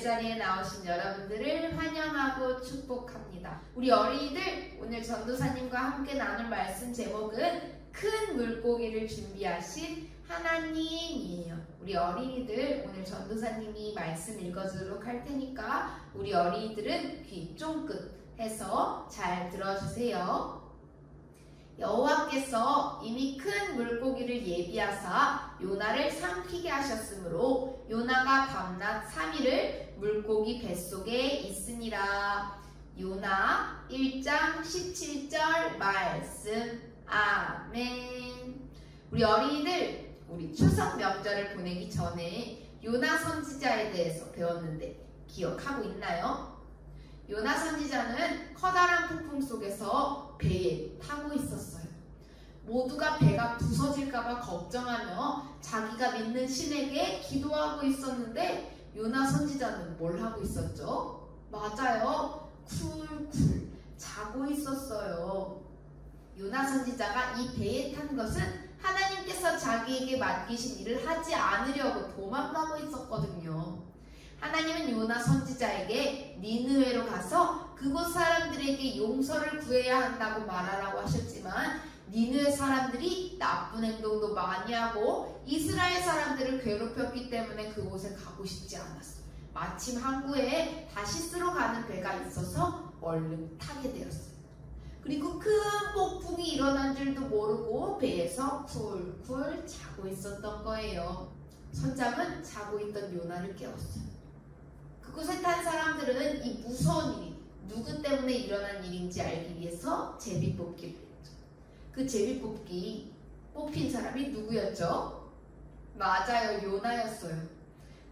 예배자리에 나오신 여러분들을 환영하고 축복합니다. 우리 어린이들, 오늘 전도사님과 함께 나눌 말씀 제목은 큰 물고기를 준비하신 하나님이에요. 우리 어린이들, 오늘 전도사님이 말씀 읽어주도록 할 테니까 우리 어린이들은 귀 쫑긋 해서 잘 들어주세요. 여호와께서 이미 큰 물고기를 예비하사 요나를 삼키게 하셨으므로 요나가 밤낮 3일을 물고기 뱃속에 있으니라. 요나 1장 17절 말씀. 아멘. 우리 어린이들, 우리 추석 명절을 보내기 전에 요나 선지자에 대해서 배웠는데 기억하고 있나요? 요나 선지자는 커다란 폭풍 속에서 배에 타고 있었어요. 모두가 배가 부서질까봐 걱정하며 자기가 믿는 신에게 기도하고 있었는데 요나 선지자는 뭘 하고 있었죠? 맞아요. 쿨쿨 자고 있었어요. 요나 선지자가 이 배에 탄 것은 하나님께서 자기에게 맡기신 일을 하지 않으려고 도망가고 있었거든요. 하나님은 요나 선지자에게 니느웨로 가서 그곳 사람들에게 용서를 구해야 한다고 말하라고 하셨지만 니느웨 사람들이 나쁜 행동도 많이 하고 이스라엘 사람들을 괴롭혔기 때문에 그곳에 가고 싶지 않았어요. 마침 항구에 다시스로 가는 배가 있어서 얼른 타게 되었어요. 그리고 큰 폭풍이 일어난 줄도 모르고 배에서 쿨쿨 자고 있었던 거예요. 선장은 자고 있던 요나를 깨웠어요. 그곳에 탄 사람들은 이 무서운 일이 누구 때문에 일어난 일인지 알기 위해서 제비뽑기를 했죠. 그 제비뽑기 뽑힌 사람이 누구였죠? 맞아요, 요나였어요.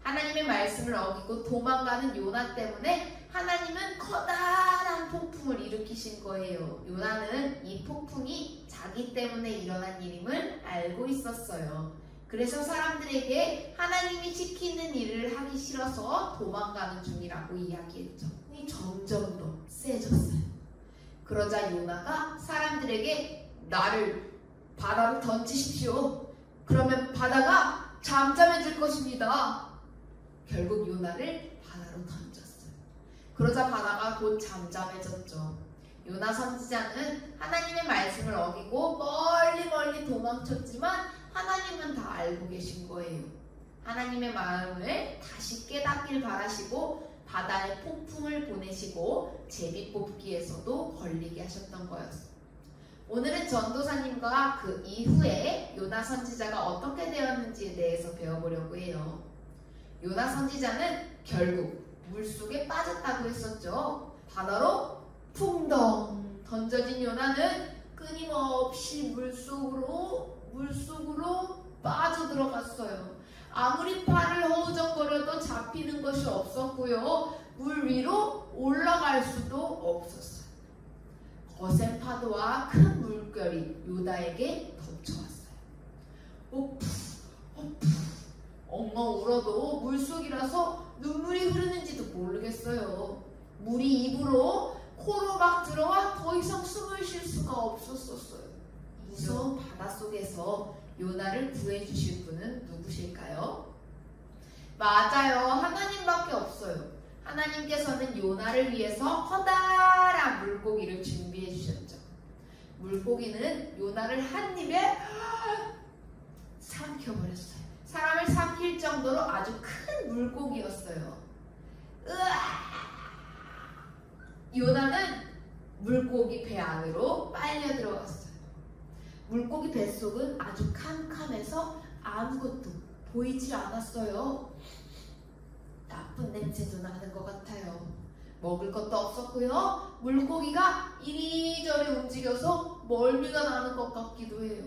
하나님의 말씀을 어기고 도망가는 요나 때문에 하나님은 커다란 폭풍을 일으키신 거예요. 요나는 이 폭풍이 자기 때문에 일어난 일임을 알고 있었어요. 그래서 사람들에게 하나님이 시키는 일을 하기 싫어서 도망가는 중이라고 이야기했죠. 점점 더 세졌어요. 그러자 요나가 사람들에게 나를 바다로 던지십시오. 그러면 바다가 잠잠해질 것입니다. 결국 요나를 바다로 던졌어요. 그러자 바다가 곧 잠잠해졌죠. 요나 선지자는 하나님의 말씀을 어기고 멀리 도망쳤지만 하나님은 다 알고 계신 거예요. 하나님의 마음을 다시 깨닫길 바라시고 바다에 폭풍을 보내시고 제비뽑기에서도 걸리게 하셨던 거였어요. 오늘은 전도사님과 그 이후에 요나 선지자가 어떻게 되었는지에 대해서 배워보려고 해요. 요나 선지자는 결국 물속에 빠졌다고 했었죠. 바다로 풍덩 던져진 요나는 끊임없이 물속으로 빠져들어갔어요. 아무리 팔을 허우적거려도 잡히는 것이 없었고요. 물 위로 올라갈 수도 없었어요. 거센 파도와 큰 물결이 요나에게 덮쳐왔어요. 오프 엉엉 울어도 물속이라서 눈물이 흐르는지도 모르겠어요. 물이 입으로 코로 막 들어와 더 이상 숨을 쉴 수가 없었어요. 무서운 바닷속에서 요나를 구해주실 분은 누구실까요? 맞아요. 하나님밖에 없어요. 하나님께서는 요나를 위해서 커다란 물고기를 준비해 주셨죠. 물고기는 요나를 한 입에 삼켜버렸어요. 사람을 삼킬 정도로 아주 큰 물고기였어요. 요나는 물고기 배 안으로 빨려 들어갔어요. 물고기 뱃속은 아주 캄캄해서 아무것도 보이지 않았어요. 나쁜 냄새도 나는 것 같아요. 먹을 것도 없었고요. 물고기가 이리저리 움직여서 멀미가 나는 것 같기도 해요.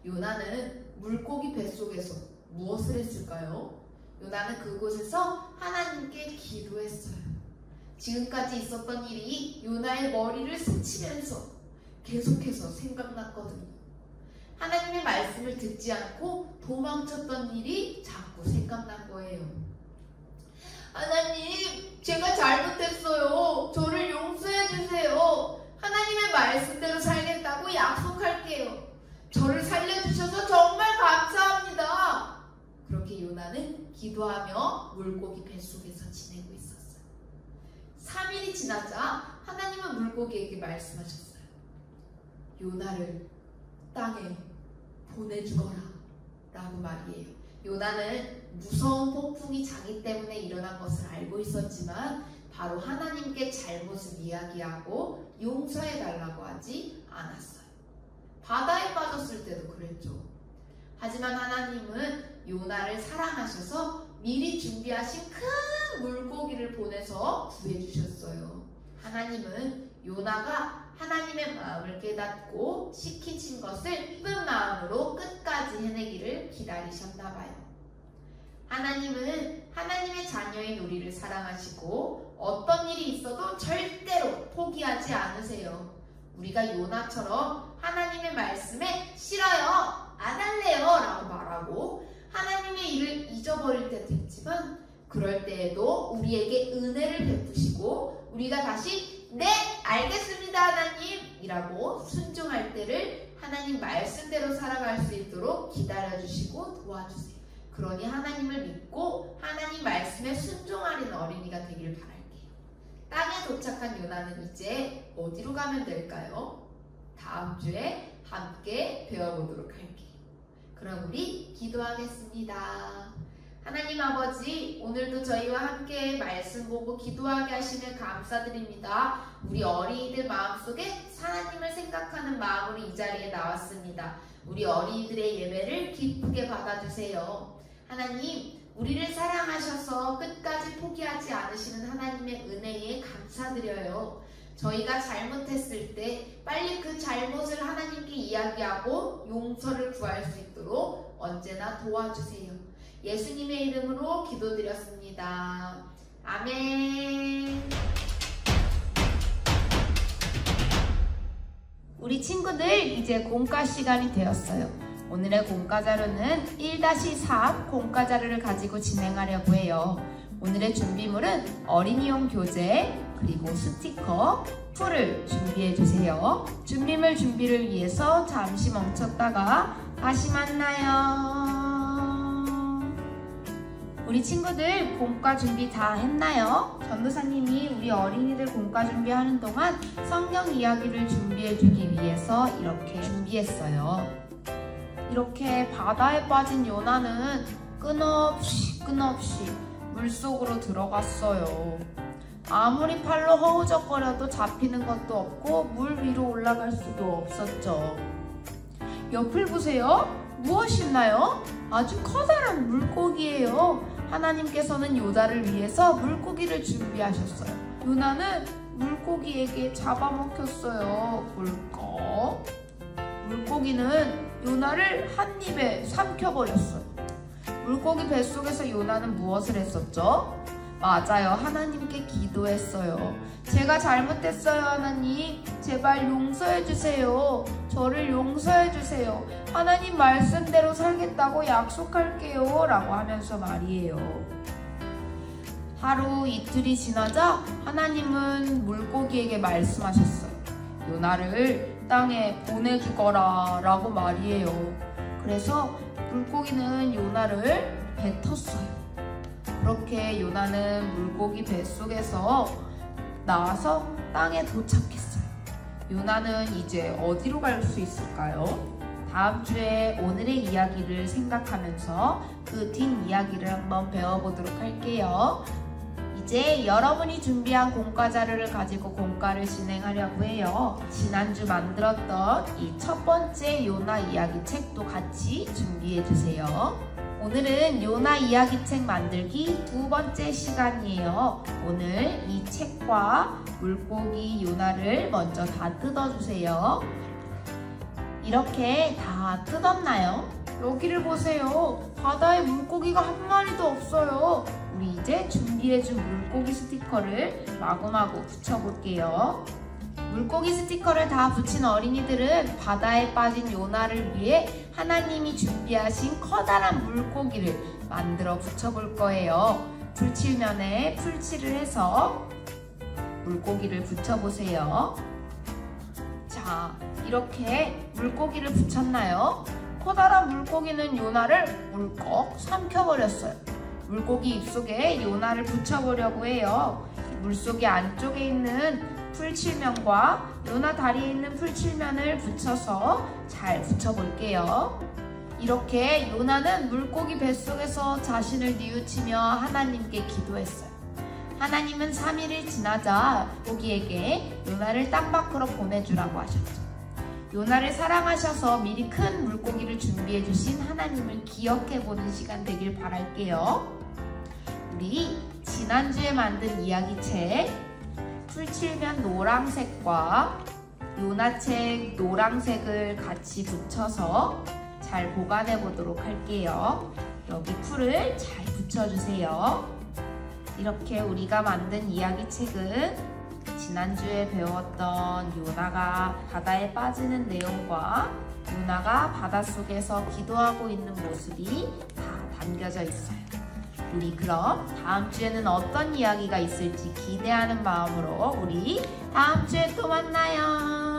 요나는 물고기 뱃속에서 무엇을 했을까요? 요나는 그곳에서 하나님께 기도했어요. 지금까지 있었던 일이 요나의 머리를 스치면서 계속해서 생각났거든요. 하나님의 말씀을 듣지 않고 도망쳤던 일이 자꾸 생각난 거예요. 하나님, 제가 잘못했어요. 저를 용서해 주세요. 하나님의 말씀대로 살겠다고 약속할게요. 저를 살려주셔서 정말 감사합니다. 그렇게 요나는 기도하며 물고기 뱃속에서 지내고 있었어요. 3일이 지나자 하나님은 물고기에게 말씀하셨어요. 요나를 땅에 보내주거라 라고 말이에요. 요나는 무서운 폭풍이 자기 때문에 일어난 것을 알고 있었지만 바로 하나님께 잘못을 이야기하고 용서해달라고 하지 않았어요. 바다에 빠졌을 때도 그랬죠. 하지만 하나님은 요나를 사랑하셔서 미리 준비하신 큰 물고기를 보내서 구해주셨어요. 하나님은 요나가 하나님의 마음을 깨닫고 시키신 것을 기쁜 마음으로 끝까지 해내기를 기다리셨나봐요. 하나님은 하나님의 자녀인 우리를 사랑하시고 어떤 일이 있어도 절대로 포기하지 않으세요. 우리가 요나처럼 하나님의 말씀에 싫어요, 안 할래요 라고 말하고 하나님의 일을 잊어버릴 때도 있지만 그럴 때에도 우리에게 은혜를 베푸시고 우리가 다시 네 알겠습니다 하나님 이라고 순종할 때를 하나님 말씀대로 살아갈 수 있도록 기다려주시고 도와주세요. 그러니 하나님을 믿고 하나님 말씀에 순종하는 어린이가 되길 바랄게요. 땅에 도착한 요나는 이제 어디로 가면 될까요? 다음 주에 함께 배워보도록 할게요. 그럼 우리 기도하겠습니다. 하나님 아버지, 오늘도 저희와 함께 말씀 보고 기도하게 하시면 감사드립니다. 우리 어린이들 마음속에 하나님을 생각하는 마음으로 이 자리에 나왔습니다. 우리 어린이들의 예배를 기쁘게 받아주세요. 하나님, 우리를 사랑하셔서 끝까지 포기하지 않으시는 하나님의 은혜에 감사드려요. 저희가 잘못했을 때 빨리 그 잘못을 하나님께 이야기하고 용서를 구할 수 있도록 언제나 도와주세요. 예수님의 이름으로 기도드렸습니다. 아멘. 우리 친구들, 이제 공과 시간이 되었어요. 오늘의 공과 자료는 1-3 공과 자료를 가지고 진행하려고 해요. 오늘의 준비물은 어린이용 교재, 그리고 스티커, 풀을 준비해주세요. 준비물 준비를 위해서 잠시 멈췄다가 다시 만나요. 우리 친구들 공과 준비 다 했나요? 전도사님이 우리 어린이들 공과 준비하는 동안 성경 이야기를 준비해주기 위해서 이렇게 준비했어요. 이렇게 바다에 빠진 요나는 끊없이 물속으로 들어갔어요. 아무리 팔로 허우적거려도 잡히는 것도 없고 물 위로 올라갈 수도 없었죠. 옆을 보세요. 무엇이 있나요? 아주 커다란 물고기예요. 하나님께서는 요나를 위해서 물고기를 준비하셨어요. 요나는 물고기에게 잡아먹혔어요. 꿀꺽. 물고기는 요나를 한 입에 삼켜버렸어요. 물고기 뱃속에서 요나는 무엇을 했었죠? 맞아요. 하나님께 기도했어요. 제가 잘못했어요. 하나님, 제발 용서해주세요. 저를 용서해주세요. 하나님 말씀대로 살겠다고 약속할게요 라고 하면서 말이에요. 하루 이틀이 지나자 하나님은 물고기에게 말씀하셨어요. 요나를 땅에 보내주거라 라고 말이에요. 그래서 물고기는 요나를 뱉었어요. 그렇게 요나는 물고기 뱃속에서 나와서 땅에 도착했어요. 요나는 이제 어디로 갈 수 있을까요? 다음 주에 오늘의 이야기를 생각하면서 그 뒷이야기를 한번 배워보도록 할게요. 이제 여러분이 준비한 공과 자료를 가지고 공과를 진행하려고 해요. 지난주 만들었던 이 첫 번째 요나 이야기 책도 같이 준비해주세요. 오늘은 요나 이야기책 만들기 두 번째 시간이에요. 오늘 이 책과 물고기 요나를 먼저 다 뜯어주세요. 이렇게 다 뜯었나요? 여기를 보세요. 바다에 물고기가 한 마리도 없어요. 우리 이제 준비해준 물고기 스티커를 마구마구 붙여볼게요. 물고기 스티커를 다 붙인 어린이들은 바다에 빠진 요나를 위해 하나님이 준비하신 커다란 물고기를 만들어 붙여볼 거예요. 풀칠면에 풀칠을 해서 물고기를 붙여보세요. 자, 이렇게 물고기를 붙였나요? 커다란 물고기는 요나를 물꺽 삼켜버렸어요. 물고기 입속에 요나를 붙여보려고 해요. 물속의 안쪽에 있는 풀칠면과 요나 다리에 있는 풀칠면을 붙여서 잘 붙여볼게요. 이렇게 요나는 물고기 뱃속에서 자신을 뉘우치며 하나님께 기도했어요. 하나님은 3일이 지나자 물고기에게 요나를 땅 밖으로 보내주라고 하셨죠. 요나를 사랑하셔서 미리 큰 물고기를 준비해 주신 하나님을 기억해보는 시간 되길 바랄게요. 우리 지난주에 만든 이야기책 풀칠면 노란색과 요나책 노란색을 같이 붙여서 잘 보관해 보도록 할게요. 여기 풀을 잘 붙여주세요. 이렇게 우리가 만든 이야기책은 지난주에 배웠던 요나가 바다에 빠지는 내용과 요나가 바닷속에서 기도하고 있는 모습이 다 담겨져 있어요. 우리 그럼 다음 주에는 어떤 이야기가 있을지 기대하는 마음으로 우리 다음 주에 또 만나요.